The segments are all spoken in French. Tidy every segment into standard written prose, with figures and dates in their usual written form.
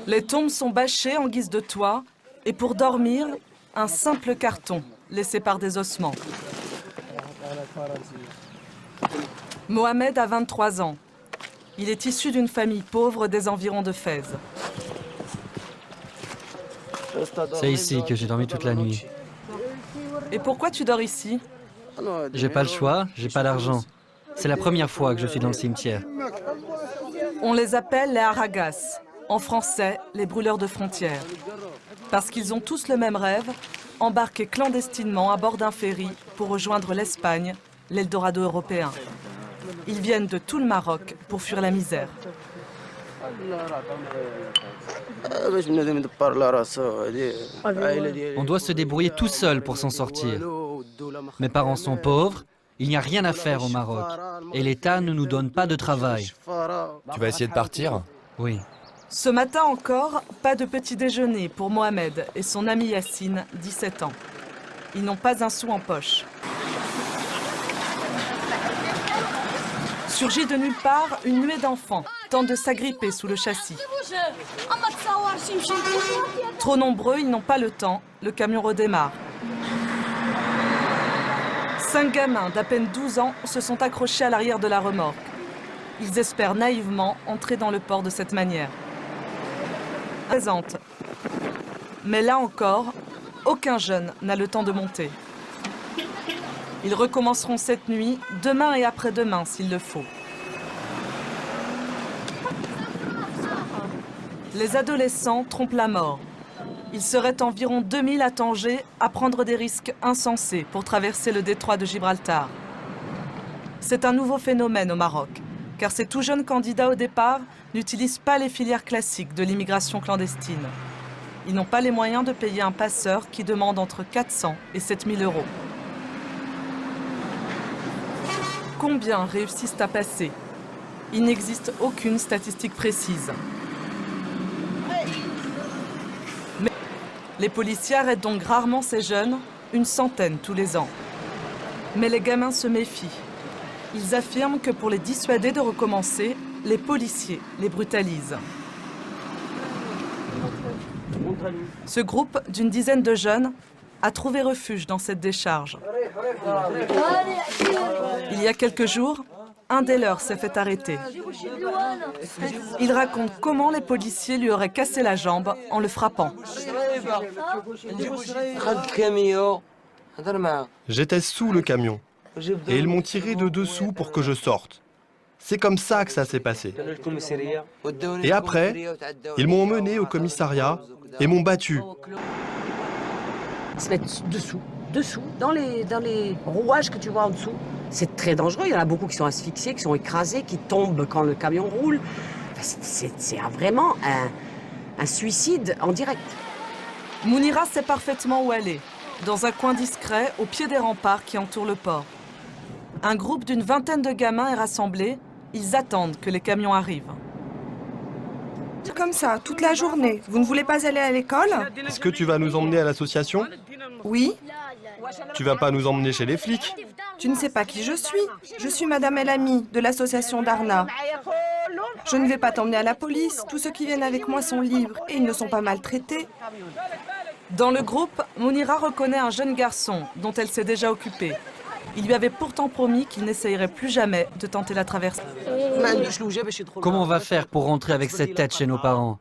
Les tombes sont bâchées en guise de toit et pour dormir, un simple carton laissé par des ossements. Mohamed a 23 ans. Il est issu d'une famille pauvre des environs de Fès. C'est ici que j'ai dormi toute la nuit. Et pourquoi tu dors ici? J'ai pas le choix, j'ai pas d'argent. C'est la première fois que je suis dans le cimetière. On les appelle les Haragas, en français les brûleurs de frontières. Parce qu'ils ont tous le même rêve, embarquer clandestinement à bord d'un ferry pour rejoindre l'Espagne, l'Eldorado européen. Ils viennent de tout le Maroc pour fuir la misère. On doit se débrouiller tout seul pour s'en sortir. Mes parents sont pauvres, il n'y a rien à faire au Maroc. Et l'État ne nous donne pas de travail. Tu vas essayer de partir? Oui. Ce matin encore, pas de petit déjeuner pour Mohamed et son ami Yassine, 17 ans. Ils n'ont pas un sou en poche. Surgit de nulle part, une nuée d'enfants tente de s'agripper sous le châssis. Trop nombreux, ils n'ont pas le temps. Le camion redémarre. 5 gamins d'à peine 12 ans se sont accrochés à l'arrière de la remorque. Ils espèrent naïvement entrer dans le port de cette manière. Présente. Mais là encore, aucun jeune n'a le temps de monter. Ils recommenceront cette nuit, demain et après-demain s'il le faut. Les adolescents trompent la mort. Ils seraient environ 2000 à Tanger à prendre des risques insensés pour traverser le détroit de Gibraltar. C'est un nouveau phénomène au Maroc, car ces tout jeunes candidats au départ n'utilisent pas les filières classiques de l'immigration clandestine. Ils n'ont pas les moyens de payer un passeur qui demande entre 400 et 7000 euros. Combien réussissent à passer? Il n'existe aucune statistique précise. Mais les policiers arrêtent donc rarement ces jeunes, une centaine tous les ans. Mais les gamins se méfient. Ils affirment que pour les dissuader de recommencer, les policiers les brutalisent. Ce groupe d'une dizaine de jeunes a trouvé refuge dans cette décharge. Il y a quelques jours, un des leurs s'est fait arrêter. Il raconte comment les policiers lui auraient cassé la jambe en le frappant. J'étais sous le camion et ils m'ont tiré de dessous pour que je sorte. C'est comme ça que ça s'est passé. Et après, ils m'ont emmené au commissariat et m'ont battu. Ils se mettent dessous, dans les rouages que tu vois en dessous. C'est très dangereux, il y en a beaucoup qui sont asphyxiés, qui sont écrasés, qui tombent quand le camion roule. C'est vraiment un suicide en direct. Mounira sait parfaitement où aller, dans un coin discret au pied des remparts qui entourent le port. Un groupe d'une vingtaine de gamins est rassemblé, ils attendent que les camions arrivent. Comme ça, toute la journée. Vous ne voulez pas aller à l'école? Est-ce que tu vas nous emmener à l'association? Oui. Tu vas pas nous emmener chez les flics? Tu ne sais pas qui je suis. Je suis Madame Elami, de l'association Darna. Je ne vais pas t'emmener à la police. Tous ceux qui viennent avec moi sont libres et ils ne sont pas maltraités. Dans le groupe, Mounira reconnaît un jeune garçon dont elle s'est déjà occupée. Il lui avait pourtant promis qu'il n'essayerait plus jamais de tenter la traversée. Comment on va faire pour rentrer avec cette tête chez nos parents?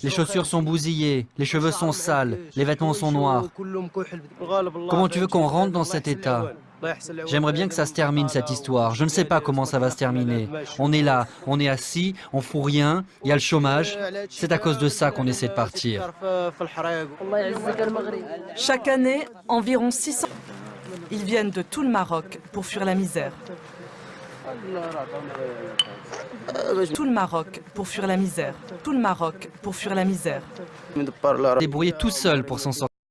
Les chaussures sont bousillées, les cheveux sont sales, les vêtements sont noirs. Comment tu veux qu'on rentre dans cet état? J'aimerais bien que ça se termine cette histoire. Je ne sais pas comment ça va se terminer. On est là, on est assis, on fout rien, il y a le chômage. C'est à cause de ça qu'on essaie de partir. Chaque année, environ 600... Ils viennent de tout le Maroc pour fuir la misère. Tout le Maroc pour fuir la misère. Tout le Maroc pour fuir la misère. Débrouiller tout seul pour s'en sortir.